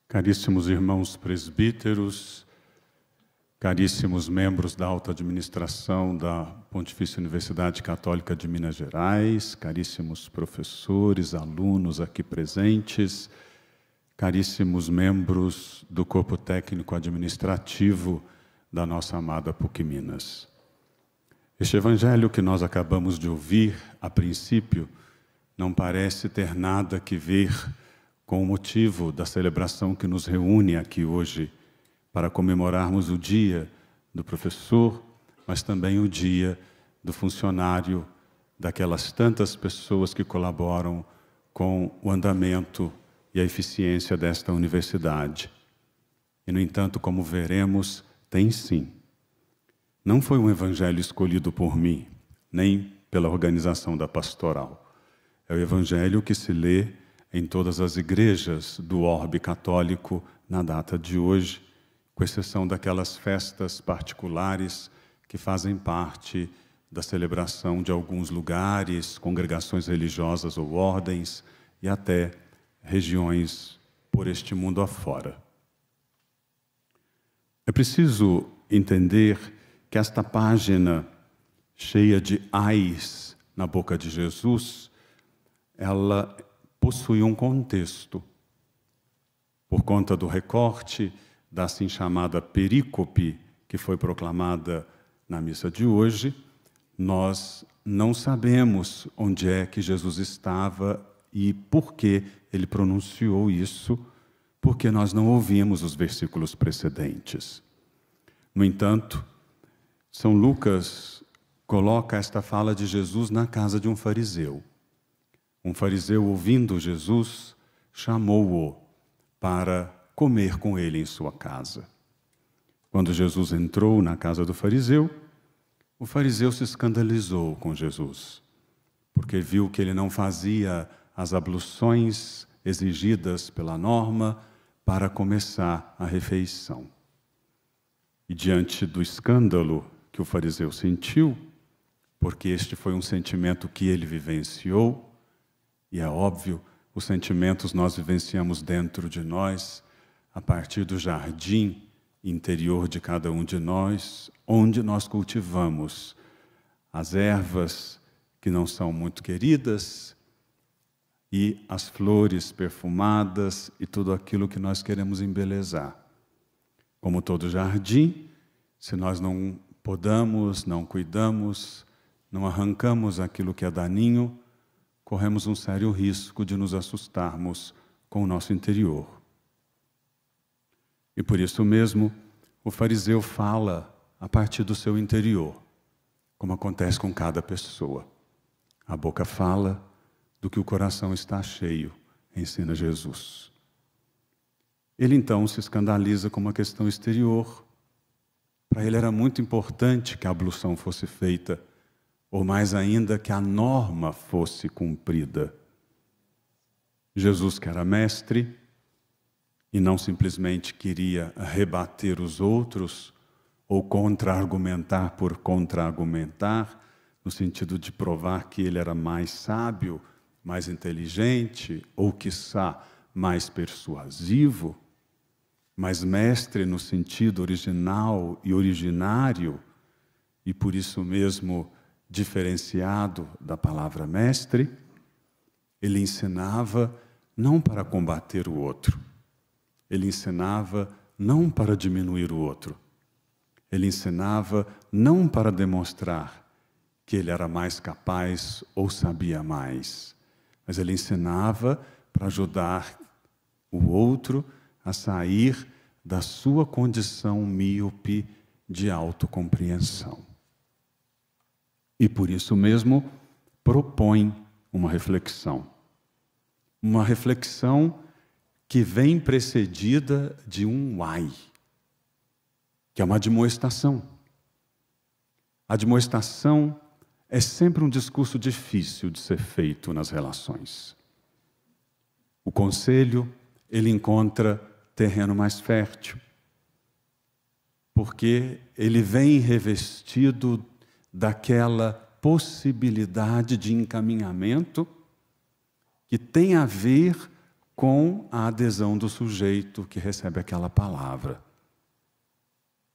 Caríssimos irmãos presbíteros, caríssimos membros da alta administração da Pontifícia Universidade Católica de Minas Gerais, caríssimos professores, alunos aqui presentes, caríssimos membros do corpo técnico administrativo da nossa amada PUC Minas. Este evangelho que nós acabamos de ouvir, a princípio, não parece ter nada que ver com o motivo da celebração que nos reúne aqui hoje para comemorarmos o dia do professor, mas também o dia do funcionário, daquelas tantas pessoas que colaboram com o andamento e a eficiência desta universidade. E, no entanto, como veremos, tem sim. Não foi um evangelho escolhido por mim, nem pela organização da pastoral. É o evangelho que se lê em todas as igrejas do orbe católico na data de hoje, com exceção daquelas festas particulares que fazem parte da celebração de alguns lugares, congregações religiosas ou ordens, e até regiões por este mundo afora. É preciso entender que esta página cheia de ais na boca de Jesus, ela possui um contexto. Por conta do recorte da assim chamada perícope que foi proclamada na missa de hoje, nós não sabemos onde é que Jesus estava e por que ele pronunciou isso, porque nós não ouvimos os versículos precedentes. No entanto, São Lucas coloca esta fala de Jesus na casa de um fariseu. Um fariseu, ouvindo Jesus, chamou-o para comer com ele em sua casa. Quando Jesus entrou na casa do fariseu, o fariseu se escandalizou com Jesus, porque viu que ele não fazia as abluções exigidas pela norma para começar a refeição. E diante do escândalo que o fariseu sentiu, porque este foi um sentimento que ele vivenciou, e é óbvio, os sentimentos nós vivenciamos dentro de nós, a partir do jardim interior de cada um de nós, onde nós cultivamos as ervas que não são muito queridas e as flores perfumadas e tudo aquilo que nós queremos embelezar. Como todo jardim, se nós não podamos, não cuidamos, não arrancamos aquilo que é daninho, corremos um sério risco de nos assustarmos com o nosso interior. E por isso mesmo, o fariseu fala a partir do seu interior, como acontece com cada pessoa. A boca fala do que o coração está cheio, ensina Jesus. Ele então se escandaliza com uma questão exterior. Para ele era muito importante que a ablução fosse feita, ou mais ainda, que a norma fosse cumprida. Jesus, que era mestre, e não simplesmente queria rebater os outros, ou contra-argumentar por contra-argumentar, no sentido de provar que ele era mais sábio, mais inteligente, ou quiçá mais persuasivo, mas mestre no sentido original e originário, e por isso mesmo diferenciado da palavra mestre, ele ensinava não para combater o outro, ele ensinava não para diminuir o outro, ele ensinava não para demonstrar que ele era mais capaz ou sabia mais, mas ele ensinava para ajudar o outro a sair da sua condição míope de autocompreensão. E por isso mesmo propõe uma reflexão que vem precedida de um ai, que é uma admoestação. A admoestação é sempre um discurso difícil de ser feito nas relações. O conselho, ele encontra terreno mais fértil, porque ele vem revestido daquela possibilidade de encaminhamento que tem a ver com a adesão do sujeito que recebe aquela palavra.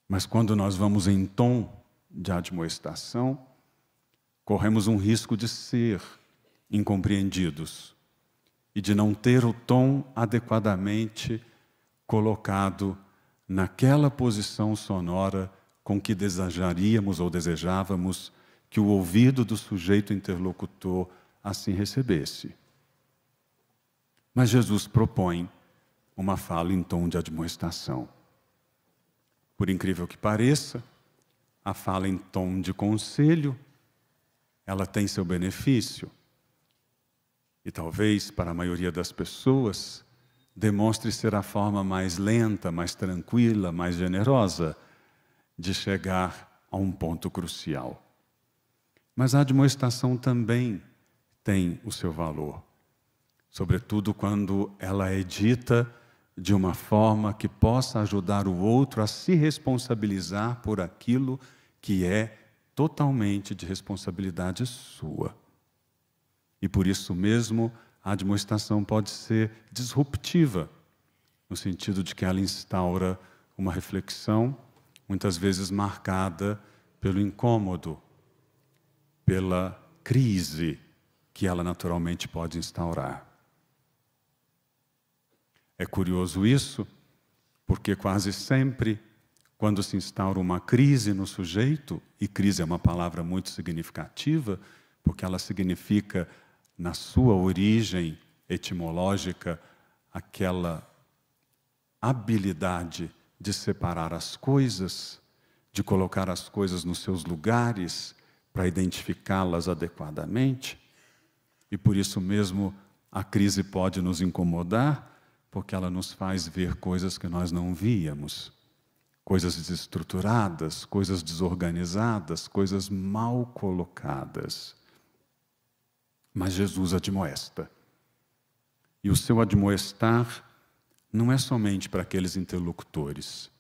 Mas quando nós vamos em tom de admoestação, corremos um risco de ser incompreendidos e de não ter o tom adequadamente colocado naquela posição sonora com que desejaríamos ou desejávamos que o ouvido do sujeito interlocutor assim recebesse. Mas Jesus propõe uma fala em tom de admoestação. Por incrível que pareça, a fala em tom de conselho, ela tem seu benefício. E talvez, para a maioria das pessoas, demonstre ser a forma mais lenta, mais tranquila, mais generosa de chegar a um ponto crucial. Mas a admoestação também tem o seu valor, sobretudo quando ela é dita de uma forma que possa ajudar o outro a se responsabilizar por aquilo que é totalmente de responsabilidade sua. E por isso mesmo, a admoestação pode ser disruptiva, no sentido de que ela instaura uma reflexão, muitas vezes marcada pelo incômodo, pela crise que ela naturalmente pode instaurar. É curioso isso, porque quase sempre, quando se instaura uma crise no sujeito, e crise é uma palavra muito significativa, porque ela significa, na sua origem etimológica, aquela habilidade de separar as coisas, de colocar as coisas nos seus lugares, para identificá-las adequadamente. E por isso mesmo a crise pode nos incomodar, porque ela nos faz ver coisas que nós não víamos, coisas desestruturadas, coisas desorganizadas, coisas mal colocadas. Mas Jesus admoesta. E o seu admoestar não é somente para aqueles interlocutores,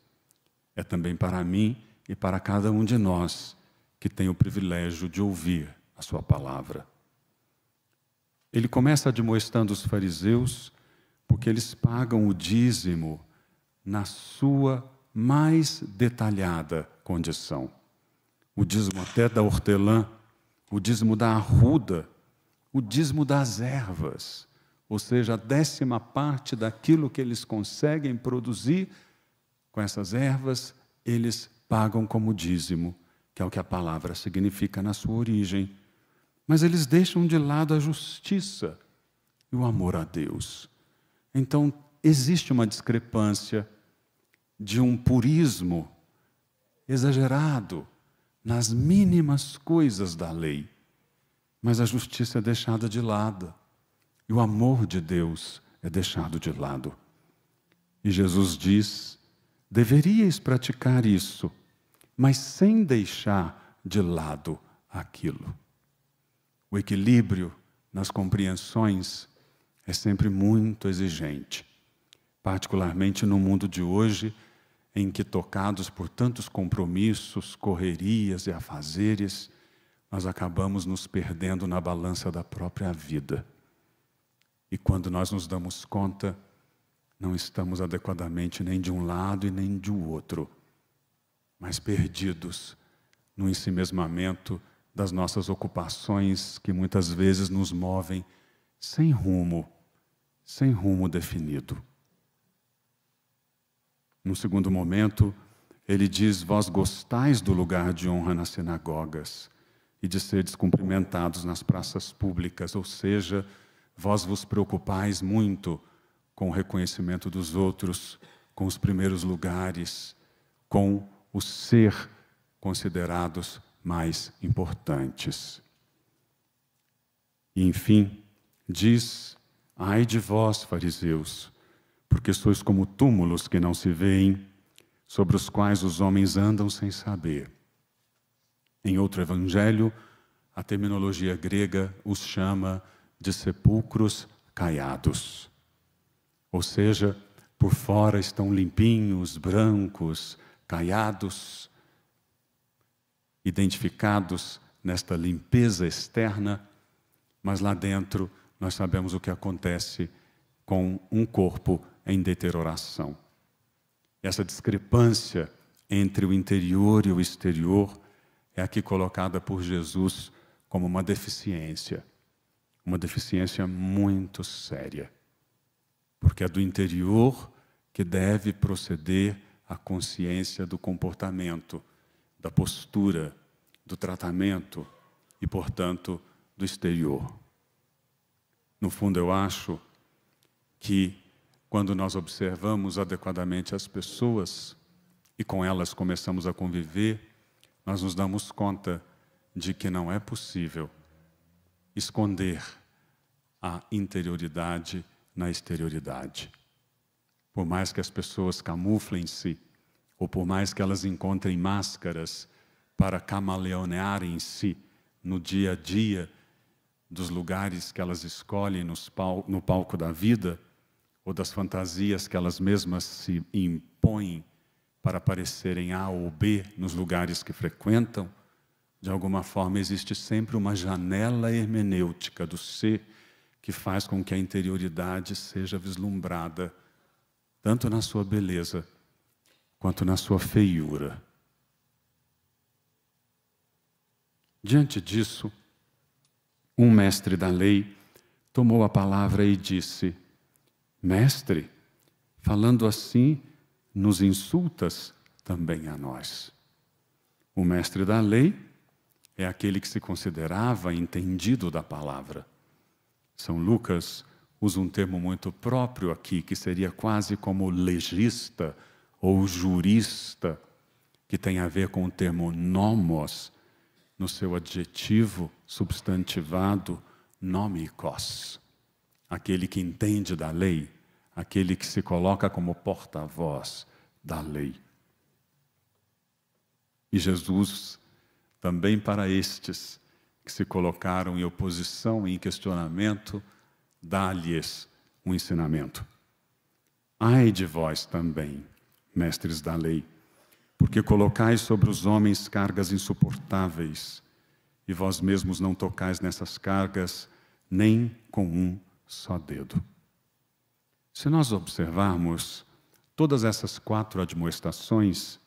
é também para mim e para cada um de nós que tem o privilégio de ouvir a sua palavra. Ele começa admoestando os fariseus porque eles pagam o dízimo na sua mais detalhada condição. O dízimo até da hortelã, o dízimo da arruda, o dízimo das ervas, ou seja, a 10ª parte daquilo que eles conseguem produzir com essas ervas, eles pagam como dízimo, que é o que a palavra significa na sua origem. Mas eles deixam de lado a justiça e o amor a Deus. Então, existe uma discrepância de um purismo exagerado nas mínimas coisas da lei. Mas a justiça é deixada de lado. E o amor de Deus é deixado de lado. E Jesus diz, deveríeis praticar isso, mas sem deixar de lado aquilo. O equilíbrio nas compreensões é sempre muito exigente, particularmente no mundo de hoje, em que, tocados por tantos compromissos, correrias e afazeres, nós acabamos nos perdendo na balança da própria vida. E quando nós nos damos conta, não estamos adequadamente nem de um lado e nem de outro, mas perdidos no ensimesmamento das nossas ocupações que muitas vezes nos movem sem rumo definido. No segundo momento, ele diz, vós gostais do lugar de honra nas sinagogas e de seres cumprimentados nas praças públicas, ou seja, vós vos preocupais muito com o reconhecimento dos outros, com os primeiros lugares, com o ser considerados mais importantes. E, enfim, diz, ai de vós, fariseus, porque sois como túmulos que não se veem, sobre os quais os homens andam sem saber. Em outro evangelho, a terminologia grega os chama de sepulcros caiados. Ou seja, por fora estão limpinhos, brancos, caiados, identificados nesta limpeza externa, mas lá dentro nós sabemos o que acontece com um corpo em deterioração. Essa discrepância entre o interior e o exterior é aqui colocada por Jesus como uma deficiência muito séria, porque é do interior que deve proceder a consciência do comportamento, da postura, do tratamento e, portanto, do exterior. No fundo, eu acho que quando nós observamos adequadamente as pessoas e com elas começamos a conviver, nós nos damos conta de que não é possível esconder a interioridade na exterioridade. Por mais que as pessoas camuflem-se, ou por mais que elas encontrem máscaras para camaleonearem-se no dia a dia dos lugares que elas escolhem no palco da vida, ou das fantasias que elas mesmas se impõem para parecerem A ou B nos lugares que frequentam, de alguma forma existe sempre uma janela hermenêutica do ser que faz com que a interioridade seja vislumbrada, tanto na sua beleza, quanto na sua feiura. Diante disso, um mestre da lei tomou a palavra e disse: Mestre, falando assim, nos insultas também a nós. O mestre da lei é aquele que se considerava entendido da palavra. São Lucas usa um termo muito próprio aqui, que seria quase como legista ou jurista, que tem a ver com o termo nomos, no seu adjetivo substantivado nomikos. Aquele que entende da lei, aquele que se coloca como porta-voz da lei. E Jesus, também para estes que se colocaram em oposição e em questionamento, dá-lhes um ensinamento. Ai de vós também, mestres da lei, porque colocais sobre os homens cargas insuportáveis, e vós mesmos não tocais nessas cargas nem com um só dedo. Se nós observarmos todas essas 4 admoestações,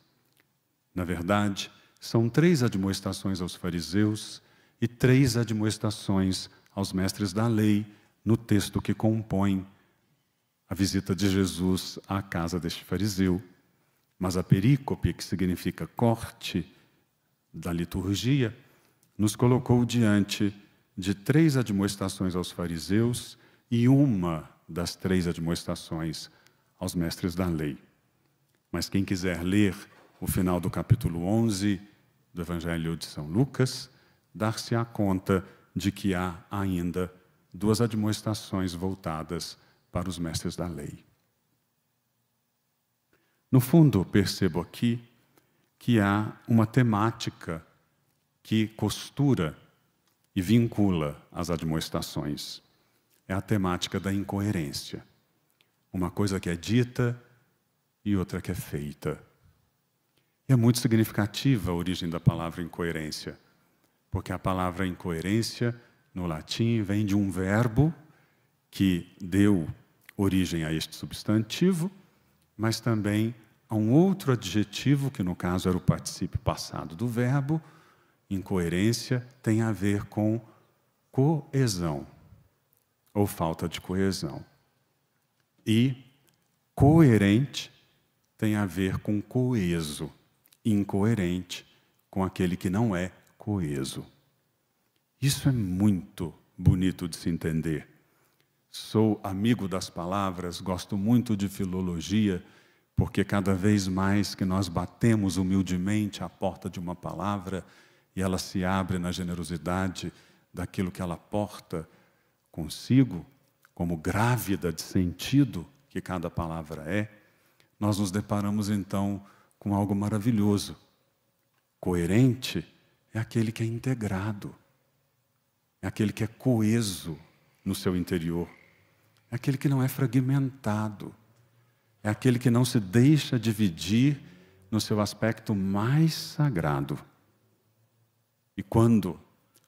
na verdade, são 3 admoestações aos fariseus e 3 admoestações aos mestres da lei no texto que compõe a visita de Jesus à casa deste fariseu. Mas a perícope, que significa corte da liturgia, nos colocou diante de 3 admoestações aos fariseus e uma das 3 admoestações aos mestres da lei. Mas quem quiser ler o final do capítulo 11 do Evangelho de São Lucas, dar-se-á conta de que há ainda 2 admoestações voltadas para os mestres da lei. No fundo, percebo aqui que há uma temática que costura e vincula as admoestações. É a temática da incoerência. Uma coisa que é dita e outra que é feita. É muito significativa a origem da palavra incoerência, porque a palavra incoerência, no latim, vem de um verbo que deu origem a este substantivo, mas também a um outro adjetivo, que no caso era o particípio passado do verbo. Incoerência tem a ver com coesão, ou falta de coesão. E coerente tem a ver com coeso, incoerente com aquele que não é coeso. Isso é muito bonito de se entender. Sou amigo das palavras, gosto muito de filologia, porque cada vez mais que nós batemos humildemente à porta de uma palavra e ela se abre na generosidade daquilo que ela porta consigo, como grávida de sentido que cada palavra é, nós nos deparamos então com algo maravilhoso. Coerente é aquele que é integrado, é aquele que é coeso no seu interior, é aquele que não é fragmentado, é aquele que não se deixa dividir no seu aspecto mais sagrado. E quando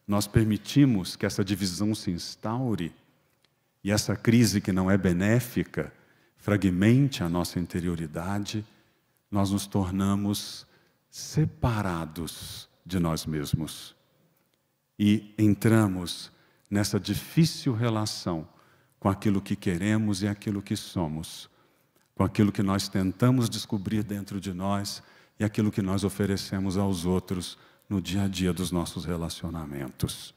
nós permitimos que essa divisão se instaure, e essa crise que não é benéfica fragmente a nossa interioridade, nós nos tornamos separados de nós mesmos e entramos nessa difícil relação com aquilo que queremos e aquilo que somos, com aquilo que nós tentamos descobrir dentro de nós e aquilo que nós oferecemos aos outros no dia a dia dos nossos relacionamentos.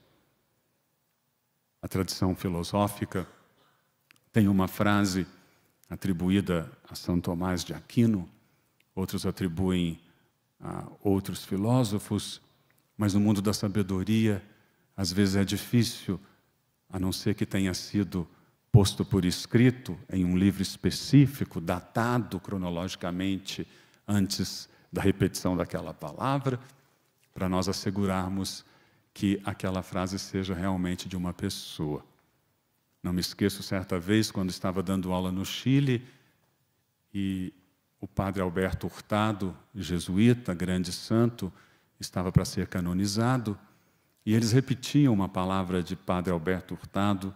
A tradição filosófica tem uma frase atribuída a São Tomás de Aquino, outros atribuem a outros filósofos, mas no mundo da sabedoria, às vezes é difícil, a não ser que tenha sido posto por escrito em um livro específico, datado cronologicamente antes da repetição daquela palavra, para nós assegurarmos que aquela frase seja realmente de uma pessoa. Não me esqueço, certa vez, quando estava dando aula no Chile, e o padre Alberto Hurtado, jesuíta, grande santo, estava para ser canonizado, e eles repetiam uma palavra de padre Alberto Hurtado,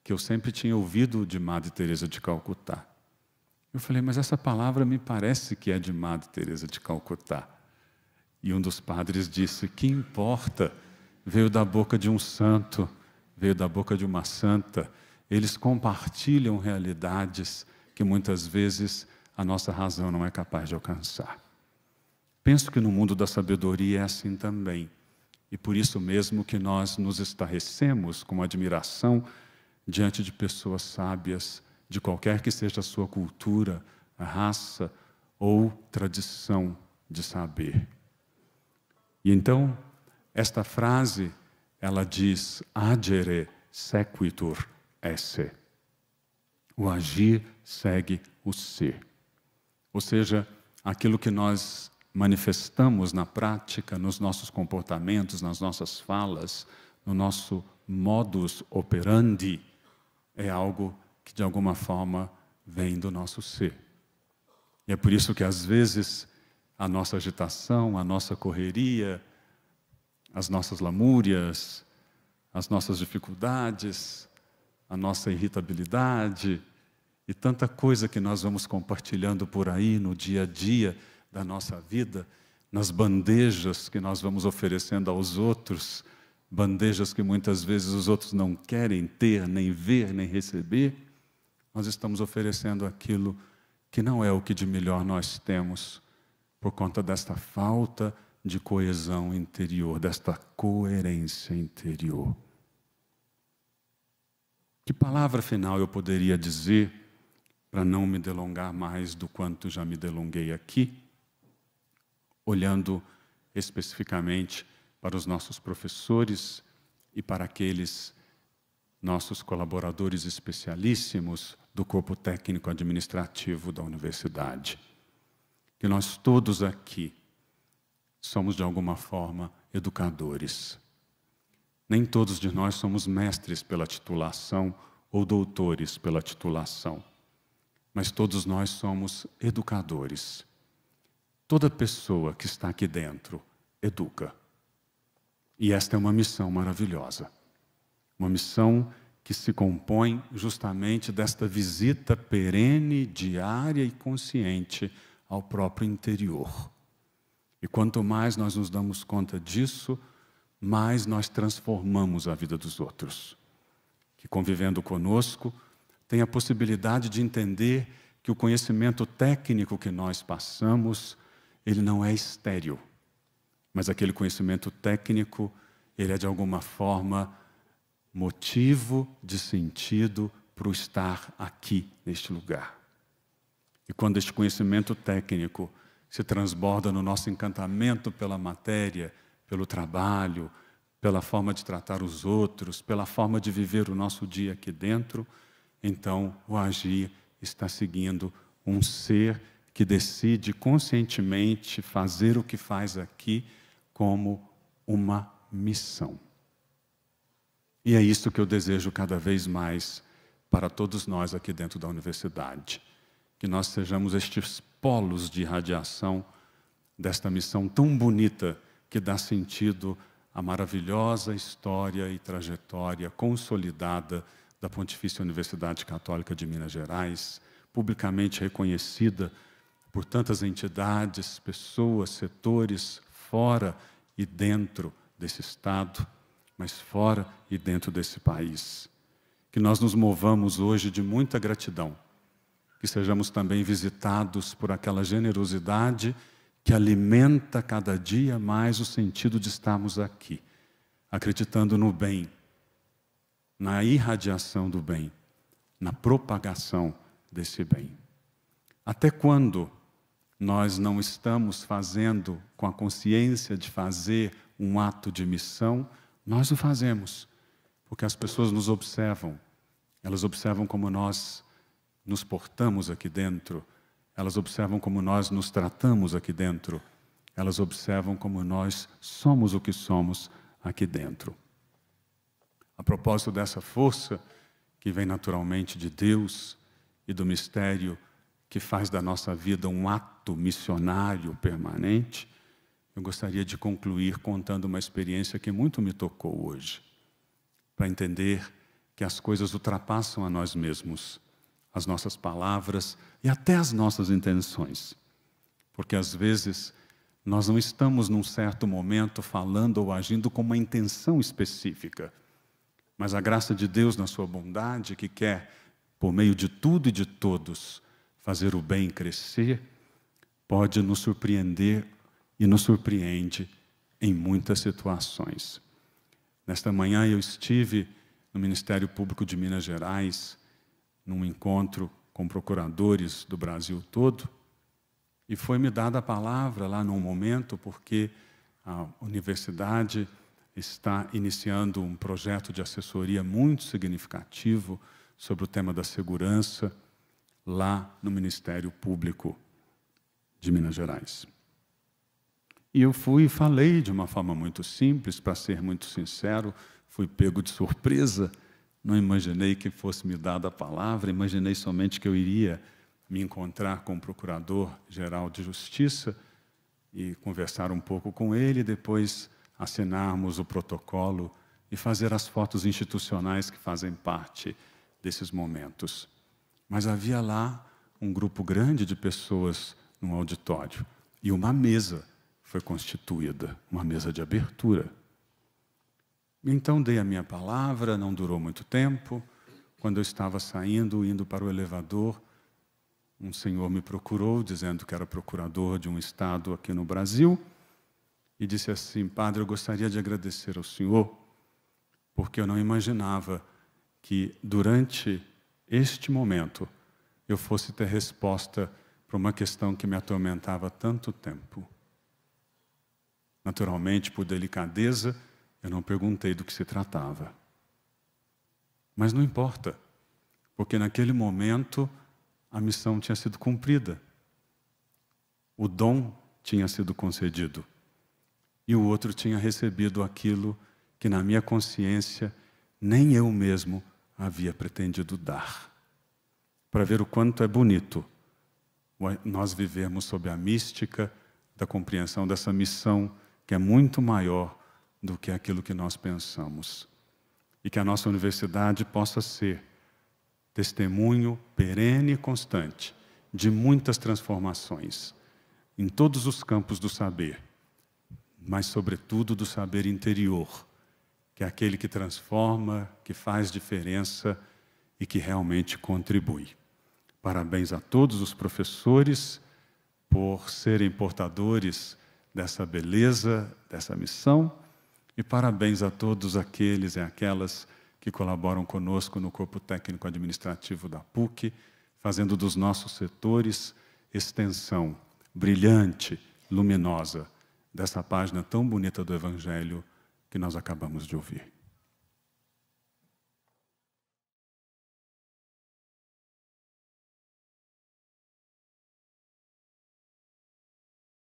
que eu sempre tinha ouvido de Madre Teresa de Calcutá. Eu falei, mas essa palavra me parece que é de Madre Teresa de Calcutá. E um dos padres disse, que importa? Veio da boca de um santo, veio da boca de uma santa. Eles compartilham realidades que muitas vezes a nossa razão não é capaz de alcançar. Penso que no mundo da sabedoria é assim também. E por isso mesmo que nós nos estarrecemos com admiração diante de pessoas sábias, de qualquer que seja a sua cultura, raça ou tradição de saber. E então, esta frase, ela diz, agere sequitur esse. O agir segue o ser. Ou seja, aquilo que nós manifestamos na prática, nos nossos comportamentos, nas nossas falas, no nosso modus operandi, é algo que de alguma forma vem do nosso ser. E é por isso que às vezes a nossa agitação, a nossa correria, as nossas lamúrias, as nossas dificuldades, a nossa irritabilidade e tanta coisa que nós vamos compartilhando por aí no dia a dia da nossa vida, nas bandejas que nós vamos oferecendo aos outros, bandejas que muitas vezes os outros não querem ter, nem ver, nem receber, nós estamos oferecendo aquilo que não é o que de melhor nós temos, por conta desta falta de coesão interior, desta coerência interior. Que palavra final eu poderia dizer, para não me delongar mais do quanto já me delonguei aqui, olhando especificamente para os nossos professores e para aqueles nossos colaboradores especialíssimos do corpo técnico administrativo da universidade. Que nós todos aqui somos, de alguma forma, educadores. Nem todos de nós somos mestres pela titulação ou doutores pela titulação, mas todos nós somos educadores. Toda pessoa que está aqui dentro educa. E esta é uma missão maravilhosa. Uma missão que se compõe justamente desta visita perene, diária e consciente ao próprio interior. E quanto mais nós nos damos conta disso, mais nós transformamos a vida dos outros. Que convivendo conosco, tem a possibilidade de entender que o conhecimento técnico que nós passamos, ele não é estéril. Mas aquele conhecimento técnico, ele é de alguma forma motivo de sentido para o estar aqui, neste lugar. E quando este conhecimento técnico se transborda no nosso encantamento pela matéria, pelo trabalho, pela forma de tratar os outros, pela forma de viver o nosso dia aqui dentro, então o agir está seguindo um ser que decide conscientemente fazer o que faz aqui como uma missão. E é isso que eu desejo cada vez mais para todos nós aqui dentro da universidade. Que nós sejamos estes polos de irradiação desta missão tão bonita que dá sentido à maravilhosa história e trajetória consolidada da Pontifícia Universidade Católica de Minas Gerais, publicamente reconhecida por tantas entidades, pessoas, setores, fora e dentro desse Estado, mas fora e dentro desse país. Que nós nos movamos hoje de muita gratidão, que sejamos também visitados por aquela generosidade que alimenta cada dia mais o sentido de estarmos aqui, acreditando no bem, na irradiação do bem, na propagação desse bem. Até quando nós não estamos fazendo com a consciência de fazer um ato de missão, nós o fazemos, porque as pessoas nos observam, elas observam como nós nos portamos aqui dentro, elas observam como nós nos tratamos aqui dentro, elas observam como nós somos o que somos aqui dentro. A propósito dessa força que vem naturalmente de Deus e do mistério que faz da nossa vida um ato missionário permanente, eu gostaria de concluir contando uma experiência que muito me tocou hoje, para entender que as coisas ultrapassam a nós mesmos, as nossas palavras e até as nossas intenções. Porque às vezes nós não estamos num certo momento falando ou agindo com uma intenção específica, mas a graça de Deus na sua bondade, que quer, por meio de tudo e de todos, fazer o bem crescer, pode nos surpreender e nos surpreende em muitas situações. Nesta manhã eu estive no Ministério Público de Minas Gerais, num encontro com procuradores do Brasil todo, e foi-me dada a palavra lá num momento, porque a universidade está iniciando um projeto de assessoria muito significativo sobre o tema da segurança, lá no Ministério Público de Minas Gerais. E eu fui e falei de uma forma muito simples, para ser muito sincero, fui pego de surpresa, não imaginei que fosse me dada a palavra, imaginei somente que eu iria me encontrar com o Procurador-Geral de Justiça e conversar um pouco com ele, depois assinarmos o protocolo e fazer as fotos institucionais que fazem parte desses momentos. Mas havia lá um grupo grande de pessoas no auditório e uma mesa foi constituída, uma mesa de abertura. Então dei a minha palavra, não durou muito tempo. Quando eu estava saindo, indo para o elevador, um senhor me procurou, dizendo que era procurador de um estado aqui no Brasil, e disse assim: padre, eu gostaria de agradecer ao senhor, porque eu não imaginava que durante este momento eu fosse ter resposta para uma questão que me atormentava há tanto tempo. Naturalmente, por delicadeza, eu não perguntei do que se tratava. Mas não importa, porque naquele momento a missão tinha sido cumprida. O dom tinha sido concedido. E o outro tinha recebido aquilo que na minha consciência nem eu mesmo havia pretendido dar. Para ver o quanto é bonito nós vivemos sob a mística da compreensão dessa missão que é muito maior do que aquilo que nós pensamos. E que a nossa universidade possa ser testemunho perene e constante de muitas transformações em todos os campos do saber, mas sobretudo do saber interior, que é aquele que transforma, que faz diferença e que realmente contribui. Parabéns a todos os professores por serem portadores dessa beleza, dessa missão, e parabéns a todos aqueles e aquelas que colaboram conosco no corpo técnico administrativo da PUC, fazendo dos nossos setores extensão brilhante, luminosa, dessa página tão bonita do Evangelho que nós acabamos de ouvir.